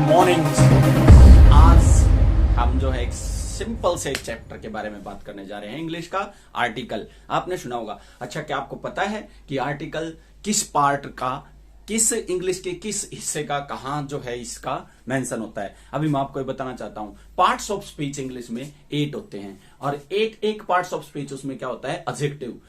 Morning. आज हम जो है एक सिंपल से चैप्टर के बारे में बात करने जा रहे हैं, इंग्लिश का आर्टिकल। आपने सुना होगा। अच्छा, क्या आपको पता है कि आर्टिकल किस पार्ट का, किस इंग्लिश के किस हिस्से का कहां जो है इसका मेंशन होता है? अभी मैं आपको ये बताना चाहता हूं। पार्ट्स ऑफ स्पीच इंग्लिश में 8 होते हैं और एक पार्ट्स ऑफ स्पीच उसमें क्या होता है? एडजेक्टिव,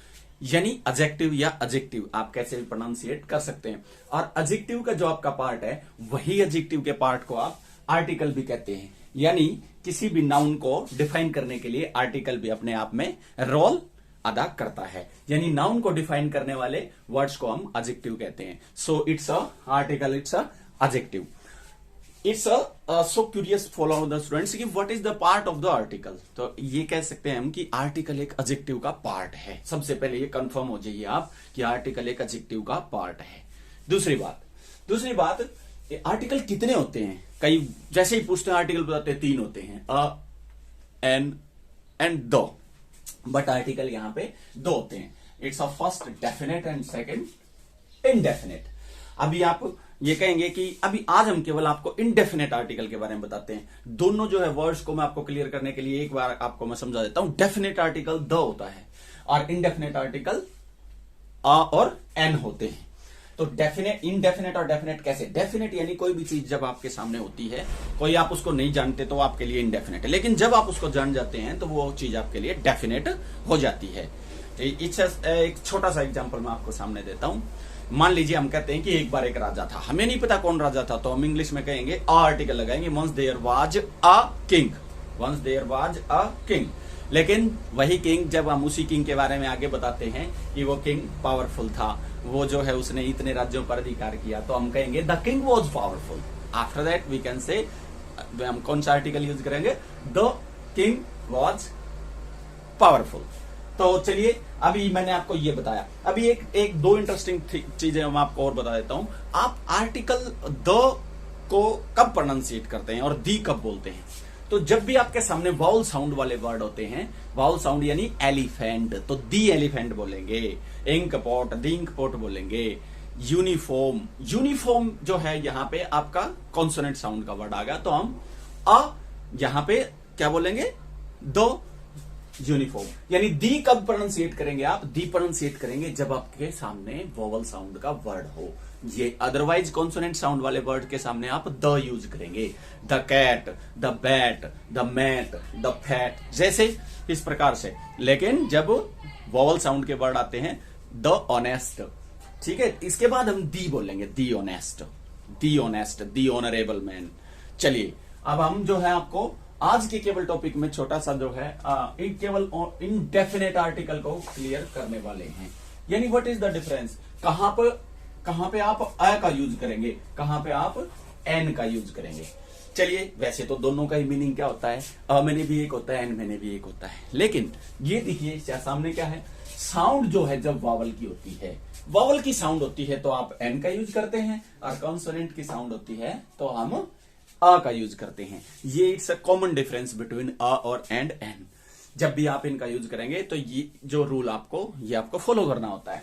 यानी एडजेक्टिव या एडजेक्टिव आप कैसे भी प्रोनाउंसिएट कर सकते हैं। और एडजेक्टिव का जो आपका पार्ट है, वही एडजेक्टिव के पार्ट को आप आर्टिकल भी कहते हैं। यानी किसी भी नाउन को डिफाइन करने के लिए आर्टिकल भी अपने आप में रोल अदा करता है। यानी नाउन को डिफाइन करने वाले वर्ड्स को हम एडजेक्टिव कहते हैं। So it's a article, it's a adjective. It's so curious follow the students कि what is the part of the article. तो ये कह सकते हैं हम कि आर्टिकल एक एडजेक्टिव का पार्ट है। सबसे पहले ये कंफर्म हो जाइए आप कि आर्टिकल एक एडजेक्टिव का पार्ट है। दूसरी बात आर्टिकल कितने होते हैं? कई जैसे ही पूछते हैं आर्टिकल बताते हैं 3 होते हैं, a, an and the. But article यहां पे 2 होते हैं। It's a first definite and second indefinite. अभी आप ये कहेंगे कि अभी आज हम केवल आपको इनडेफिनेट आर्टिकल के बारे में बताते हैं। दोनों जो है वर्ड्स को मैं आपको क्लियर करने के लिए एक बार आपको मैं समझा देता हूं। डेफिनेट आर्टिकल द होता है और इनडेफिनेट आर्टिकल अ और एन होते हैं। तो डेफिनेट, इनडेफिनेट और डेफिनेट कैसे? डेफिनेट यानी कोई भी चीज जब आपके सामने होती है, कोई आप उसको नहीं जानते तो आपके लिए इनडेफिनेट है, लेकिन जब आप उसको जान जाते हैं तो वो चीज आपके लिए डेफिनेट हो जाती है। एक छोटा सा एग्जांपल मैं आपको सामने देता हूं। मान लीजिए हम कहते हैं कि एक बार एक राजा था, हमें नहीं पता कौन राजा था, तो हम इंग्लिश में कहेंगे अ आर्टिकल लगाएंगे, once there was a king, once there was a king. लेकिन वही किंग, जब हम उसी किंग के बारे में आगे बताते हैं कि वो किंग पावरफुल था, वो जो है उसने इतने राज्यों पर अधिकार किया, तो हम कहेंगे the king was powerful. After that we can say, हम कौन सा आर्टिकल यूज करेंगे? The king was powerful. तो चलिए, अभी मैंने आपको ये बताया। अभी एक दो इंटरेस्टिंग चीजें मैं आपको और बता देता हूं। आप आर्टिकल द को कब प्रोनाउंसिएट करते हैं और दी कब बोलते हैं? तो जब भी आपके सामने वाउल साउंड वाले वर्ड होते हैं, वाउल साउंड यानी एलिफेंट, तो दी एलिफेंट बोलेंगे। इंक पॉट, दी इंक पॉट बोलेंगे। यूनिफॉर्म, यूनिफॉर्म जो है यहाँ पे आपका कॉन्सोनेंट साउंड का वर्ड आ गया, तो हम यहाँ पे क्या बोलेंगे? दो यूनिफॉर्म। यानी दी कब प्रोनाउंसिएट करेंगे आप? दी प्रोनाउंसिएट करेंगे जब आपके सामने वोवल साउंड का वर्ड हो। ये अदरवाइज कॉन्सोनेंट साउंड वाले वर्ड के सामने आप द यूज करेंगे। The cat, the bat, the mat, the fat, जैसे इस प्रकार से। लेकिन जब वोवल साउंड के वर्ड आते हैं, द ऑनेस्ट, ठीक है, इसके बाद हम दी बोलेंगे। The honest, the honest, the honourable man. चलिए, अब हम जो है आपको आज के केवल टॉपिक में छोटा सा जो है केवल इनडेफिनेट आर्टिकल को क्लियर करने वाले हैं। यानी व्हाट इज द डिफरेंस? कहां पे आप अ का यूज करेंगे, कहां पे आप एन का यूज करेंगे। चलिए, वैसे तो दोनों का ही मीनिंग क्या होता है? अ मैंने भी एक होता है, एन मैंने भी एक होता है। लेकिन ये देखिए सामने क्या है? साउंड जो है जब वावल की होती है, वावल की साउंड होती है तो आप एन का यूज करते हैं, और कॉन्सोनेंट की साउंड होती है तो हम अ का यूज करते हैं। ये it's a common difference between a और एंड एन। जब भी आप इनका यूज करेंगे तो ये जो रूल आपको फॉलो करना होता है।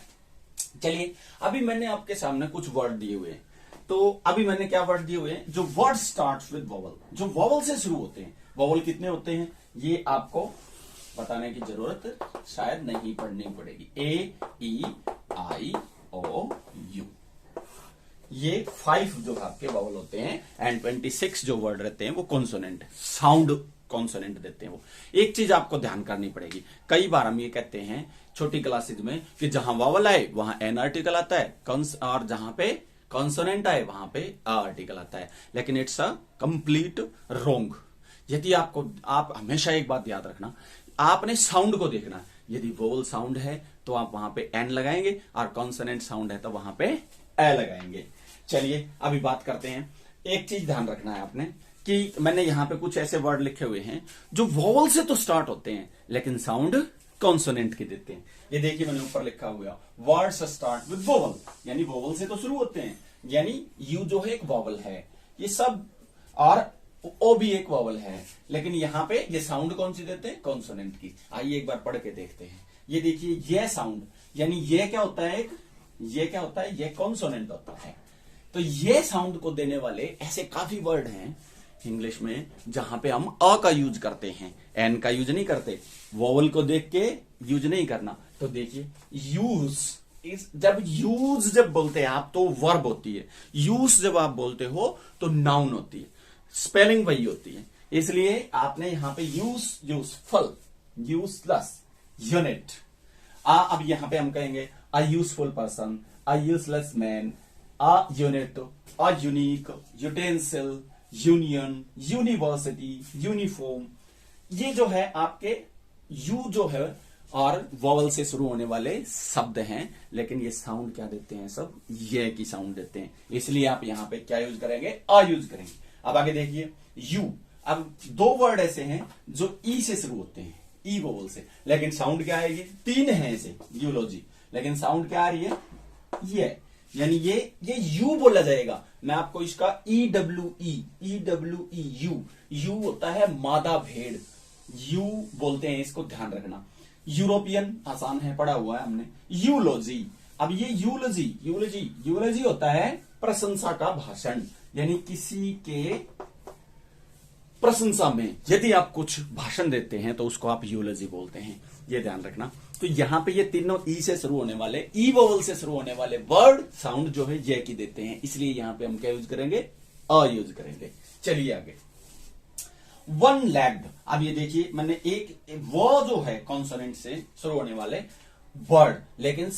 चलिए, अभी मैंने आपके सामने कुछ वर्ड दिए हुए हैं। तो अभी मैंने क्या वर्ड दिए हुए हैं? जो वर्ड स्टार्ट्स विद वोवल, जो वोवल से शुरू होते हैं। वोवल कितने होते हैं ये आपको बताने की जरूरत शायद नहीं पड़नी पड़ेगी। ए, ई, आई, ओ, यू, ये 5 जो आपके वावल होते हैं, एंड 26 जो वर्ड रहते हैं वो कॉन्सोनेंट, साउंड कॉन्सोनेंट देते हैं। वो एक चीज आपको ध्यान करनी पड़ेगी। कई बार हम ये कहते हैं छोटी क्लासेज में कि जहां वावल आए वहां एन आर्टिकल आता है, और जहां पे कॉन्सोनेंट आए वहां पे अ आर्टिकल आता है। लेकिन इट्स अ कंप्लीट रोंग। यदि आप हमेशा एक बात याद रखना, आपने साउंड को देखना। यदि वोवल साउंड है तो आप वहां पे एन लगाएंगे, और कॉन्सोनेंट साउंड है तो वहां पे ए लगाएंगे। चलिए, अभी बात करते हैं। एक चीज ध्यान रखना है आपने कि मैंने यहां पे कुछ ऐसे वर्ड लिखे हुए हैं जो वोवल से तो स्टार्ट होते हैं लेकिन साउंड कॉन्सोनेंट के देते हैं। ये देखिए मैंने ऊपर लिखा हुआ, वर्ड्स स्टार्ट विद वोवल, यानी वोवल से तो शुरू होते हैं। यानी यू जो है एक वोवल है, ये सब, और ओ भी एक वोवल है, लेकिन यहां पे ये साउंड कौन सी देते हैं? कॉन्सोनेंट की। आइए एक बार पढ़ के देखते हैं। ये देखिए, ये साउंड, यानी ये क्या होता है? ये क्या होता है? ये कॉन्सोनेंट होता है। तो ये साउंड को देने वाले ऐसे काफी वर्ड हैं इंग्लिश में जहां पे हम अ का यूज करते हैं, एन का यूज नहीं करते। वोवल को देख के यूज नहीं करना। तो देखिए यूज जब बोलते हैं आप तो वर्ब होती है, यूज जब आप बोलते हो तो नाउन होती है, स्पेलिंग वही होती है। इसलिए आपने यहां पे यूजफुल, यूजलेस, यूनिट। अब यहां पे हम कहेंगे a useful person, a useless man, a unit, a unique, utensil, union, university, uniform. ये जो है आपके यू जो है और वॉवल से शुरू होने वाले शब्द हैं, लेकिन ये साउंड क्या देते हैं, सब ये की साउंड देते हैं। इसलिए आप यहां पे क्या यूज करेंगे, अ यूज करेंगे। अब आगे देखिए यू। अब दो वर्ड ऐसे हैं जो ई से शुरू होते हैं, ई वोवल से, लेकिन साउंड क्या है, ये तीन है ऐसे यूलॉजी, लेकिन साउंड क्या आ रही है, ये, यानी ये यू बोला जाएगा। मैं आपको इसका EWE यू होता है मादा भेड़, यू बोलते हैं, इसको ध्यान रखना। यूरोपियन आसान है, पढ़ा हुआ है हमने। यूलॉजी, अब ये यूलॉजी होता है प्रशंसा का भाषण, यानी किसी के प्रशंसा में यदि आप कुछ भाषण देते हैं तो उसको आप यूलॉजी बोलते हैं, ये ध्यान रखना। तो यहां पे ये तीनों ई से शुरू होने वाले, ई वोवल से शुरू होने वाले वर्ड साउंड जो है ये की देते हैं, इसलिए यहां पे हम क्या यूज करेंगे, अ यूज करेंगे। चलिए आगे, वन लेग्ड। अब ये देखिए मैंने एक वो जो है कॉन्सोनेंट से शुरू होने वाले वर्ड, लेकिन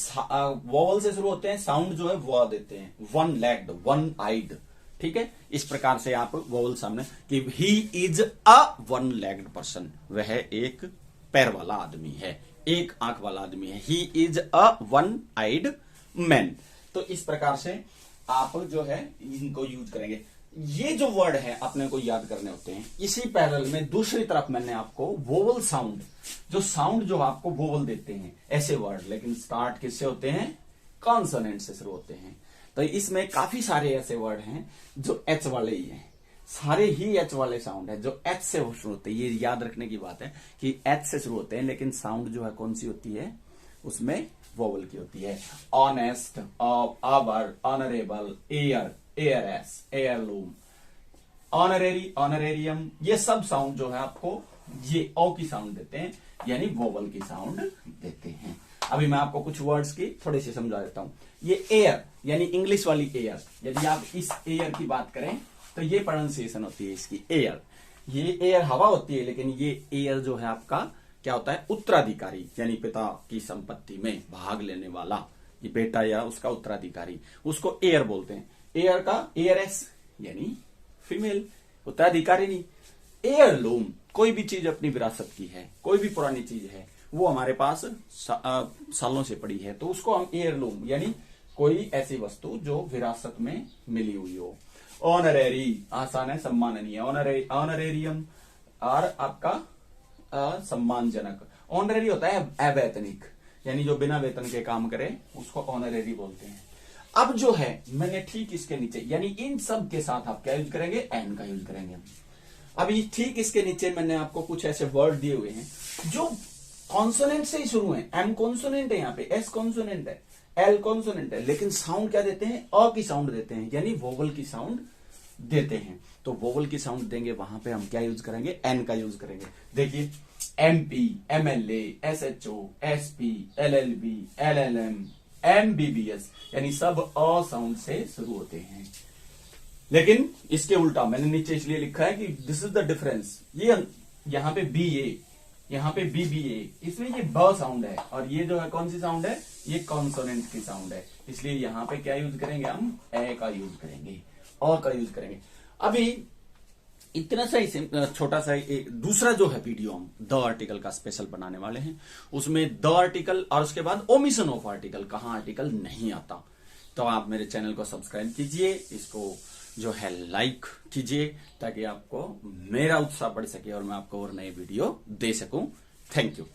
वोवल से शुरू होते हैं, साउंड जो है वो देते हैं। वन लेग्ड, वन आइड, ठीक है। इस प्रकार से आप वोवल सामने कि ही is a one legged person, वह एक पैर वाला आदमी है, एक आंख वाला आदमी है। He is a one eyed man. तो इस प्रकार से आप जो है इनको यूज करेंगे। ये जो वर्ड है अपने को याद करने होते हैं। इसी पैरेलल में दूसरी तरफ मैंने आपको वोवल साउंड, जो आपको वोवल देते हैं ऐसे वर्ड, लेकिन स्टार्ट किससे होते हैं, कॉन्सोनेंट से शुरू होते हैं। तो इसमें काफी सारे ऐसे वर्ड हैं जो एच वाले ही हैं, सारे ही एच वाले साउंड है जो एच से शुरू होते हैं। ये याद रखने की बात है कि एच से शुरू होते हैं, लेकिन साउंड जो है कौन सी होती है, उसमें वोवल की होती है। Honest, hour, honourable, heir, heiress, heirloom, honorary, honorarium, ये सब साउंड जो है आपको ये ओ की साउंड देते हैं, यानी वोवल की साउंड देते हैं। अभी मैं आपको कुछ वर्ड्स की थोड़ी सी समझा देता हूं। ये एयर यानी इंग्लिश वाली एयर, यदि आप इस एयर की बात करें तो ये प्रोनाउंसिएशन होती है इसकी एयर। ये एयर हवा होती है, लेकिन ये एयर जो है आपका क्या होता है, उत्तराधिकारी, यानी पिता की संपत्ति में भाग लेने वाला, ये बेटा या उसका उत्तराधिकारी, उसको एयर बोलते हैं। एयर का एयरएस यानी फीमेल, उत्तराधिकारी नहीं। एयरलूम, कोई भी चीज अपनी विरासत की है, कोई भी पुरानी चीज है, वो हमारे पास सालों से पड़ी है, तो उसको हम एयरलूम, यानी कोई ऐसी वस्तु जो विरासत में मिली हुई हो। ऑनरेरी, आसान है, सम्माननीय। ऑनरेरियम और आपका सम्मानजनक। ऑनरेरी होता है अवैतनिक, यानी जो बिना वेतन के काम करे उसको ऑनरेरी बोलते हैं। अब जो है मैंने ठीक इसके नीचे, यानी इन सब के साथ आप क्या यूज करेंगे, एन का यूज करेंगे। अभी ठीक इसके नीचे मैंने आपको कुछ ऐसे वर्ड दिए हुए हैं जो कॉन्सोनेंट से ही शुरू हैं। एम कॉन्सोनेंट है, यहाँ पे एस कॉन्सोनेंट है, एल कॉन्सोनेंट है, लेकिन साउंड क्या देते हैं, अ की साउंड देते हैं, यानी वोवल की साउंड देते हैं। तो वोवल की साउंड देंगे, वहां पे हम क्या यूज करेंगे, एन का यूज करेंगे। देखिए MP, MLA, SHO, SP, LLB, LLM, MBBS, यानी सब अ साउंड से शुरू होते हैं। लेकिन इसके उल्टा मैंने नीचे इसलिए लिखा है कि दिस इज द डिफरेंस। ये यहां पे बीए, यहां पे बीबीए, इसमें ये ब साउंड है, और ये जो है कौन सी साउंड है, ये कॉन्सोनेंट की साउंड है। इसलिए यहां पे क्या यूज करेंगे, हम ए का यूज करेंगे, अ का यूज करेंगे। अभी इतना सा ही छोटा सा दूसरा जो है वीडियो हम द आर्टिकल का स्पेशल बनाने वाले हैं, उसमें द आर्टिकल और उसके बाद ओमिशन ऑफ आर्टिकल, कहां आर्टिकल नहीं आता। तो आप मेरे चैनल को सब्सक्राइब कीजिए, इसको जो है लाइक कीजिए, ताकि आपको मेरा उत्साह बढ़ सके और मैं आपको और नए वीडियो दे सकूं। Thank you.